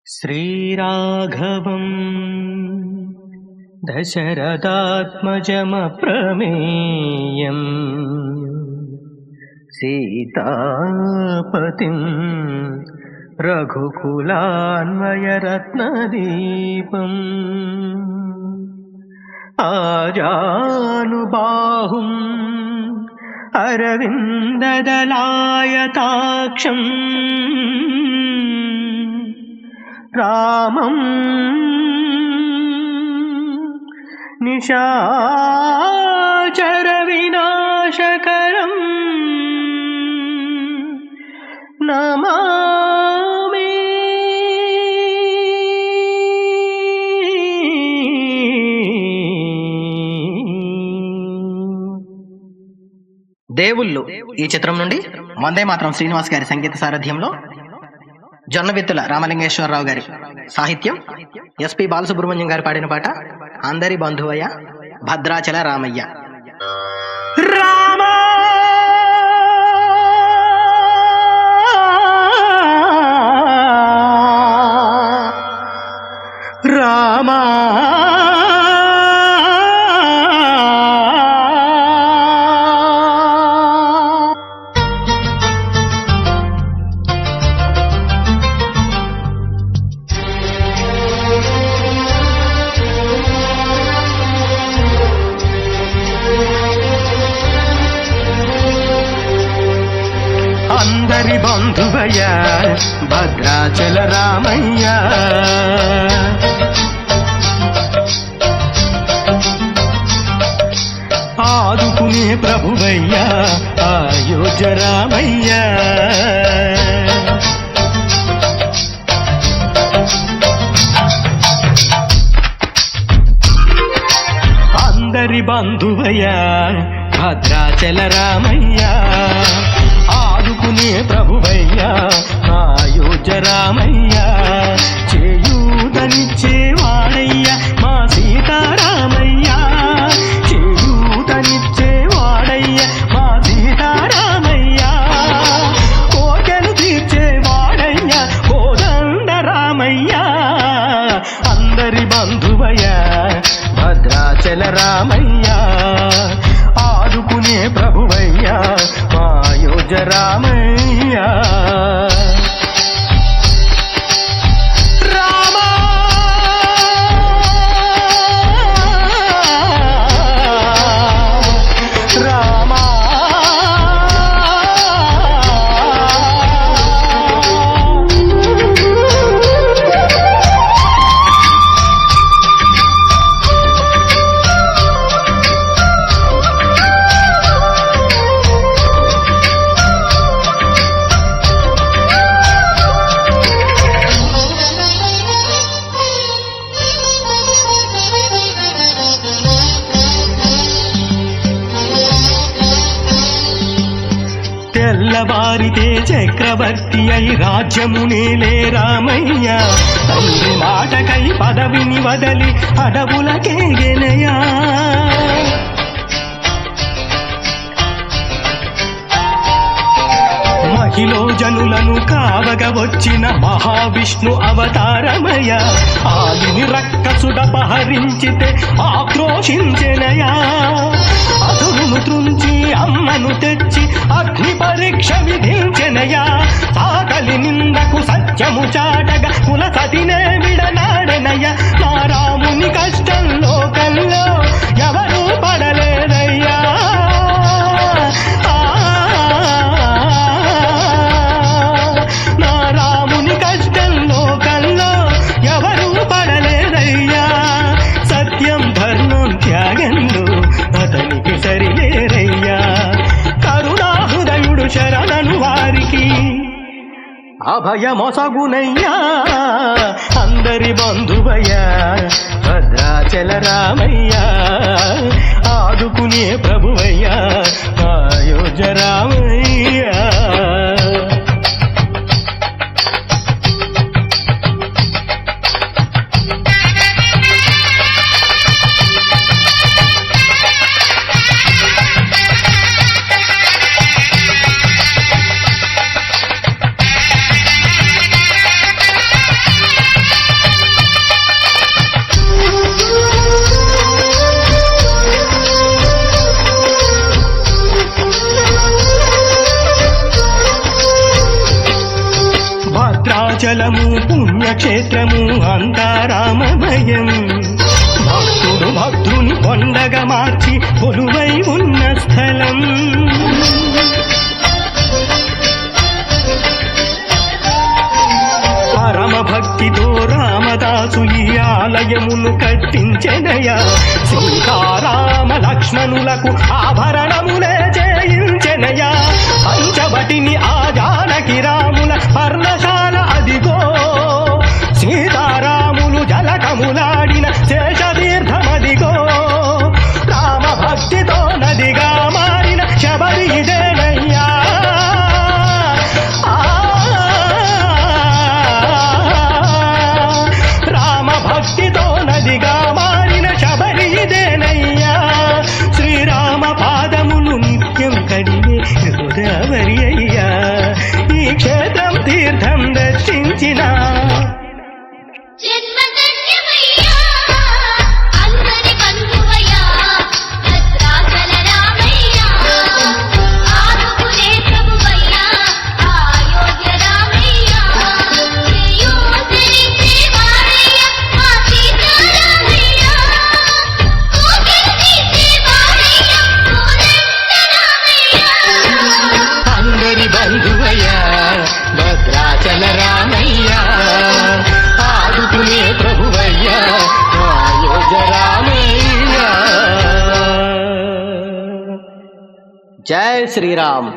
శ్రీరాఘవం దశరథాత్మజమప్రమేయం సీతాపతిం రఘుకులాన్వయరత్నదీపం ఆజానుబాహుం అరవిందదలాయతాక్షం రామం నిశాచర వినాశకరం నమామి. దేవుళ్ళు ఈ చిత్రం నుండి వందే మాత్రం శ్రీనివాస్ గారి సంగీత సారథ్యంలో జొన్నవిత్తుల రామలింగేశ్వరరావు గారి సాహిత్యం, ఎస్పి బాలసుబ్రహ్మణ్యం గారు పాడిన పాట అందరి బంధువయ్య భద్రాచల రామయ్య. రామ రామ అందరి బంధువయ్య భద్రాచల రామయ్య, ఆదుకునే ప్రభువయ్య అయోధ్య రామయ్య. అందరి బంధువయ్య భద్రాచల రామయ్య, ఆదుకునే ప్రభువయ్యా అయోధ్య రామయ్య. చేయూతనిచ్చేవాడయ్య మా సీతారామయ్య, చేయూతనిచ్చేవాడయ్య మా సీతారామయ్య. కోటలు తీర్చేవాడయ్య కోదండ రామయ్య. అందరి బంధువయ్య భద్రాచల రామయ్య, ఆదుకునే ప్రభువయ్యా అయోధ్య రామయ్య. తెల్లవారితే చక్రవర్తి అయి రాజ్యమునేలే రామయ్య, తండ్రి మాటకై పదవిని వదలి అడవులకేగెనయా. మహిళ జనులను కావగ వచ్చిన మహావిష్ణు అవతారమయ, ఆలిని రక్కసుడపహరించితే ఆక్రోశించెనయా. అదురును త్రుంచి అమ్మను తెచ్చి అగ్ని పరీక్ష విధించెనయా. ఆకలి నిందకు సత్యము చాటగా కుల సతినే విడనాడెనయ్య. నా రాముని కష్టం లోకంలో ఎవరూ పడలేదయ్యా. నా రాముని కష్టం లోకంలో ఎవరూ పడలేదయ్యా. సత్యం ధర్మం త్యాగంలో అతనికి సరిలేరయ్యా. కరుణాహృదయుడు శరణను వారికి అభయమొసగునయ్యా. అందరి బంధువయ్యా భద్రాచల రామయ్య, ఆదుకునే ప్రభువయ్యా అయోధ్య రామయ్య. భద్రాచలము పుణ్యక్షేత్రము అంతా రామమయం. భక్తుడు భద్రుని కొండగా మార్చి కొలువై ఉన్న స్థలం. పరమ భక్తితో రామదాసు ఈ ఆలయమును కట్టించెనయా. సీతారామ లక్ష్మణులకు ఆభరణములే చేయించెనయా. పంచవటిని ఆ జానకి రాముల పర్ణశాల అదిగో. సీతారాములు జలకములాడిన శేషతీర్థమదిగో. రామ భక్తితో నదిగా మారిన శబరి ఇదేనయ్యా. రామ భక్తితో నదిగా మారిన శబరి ఇదేనయ్యా. శ్రీరామ పాదములు నిత్యం కడిగే గోదావరి అయ్యా. ఈ క్షేత్రం తీర్థం దర్శించిన అందరి బంధువయ్యా భద్రాచల రామయ్యా. ఆదుకునే ప్రభువయ్యా అయోధ్య రామయ్యా. జై శ్రీరామ్.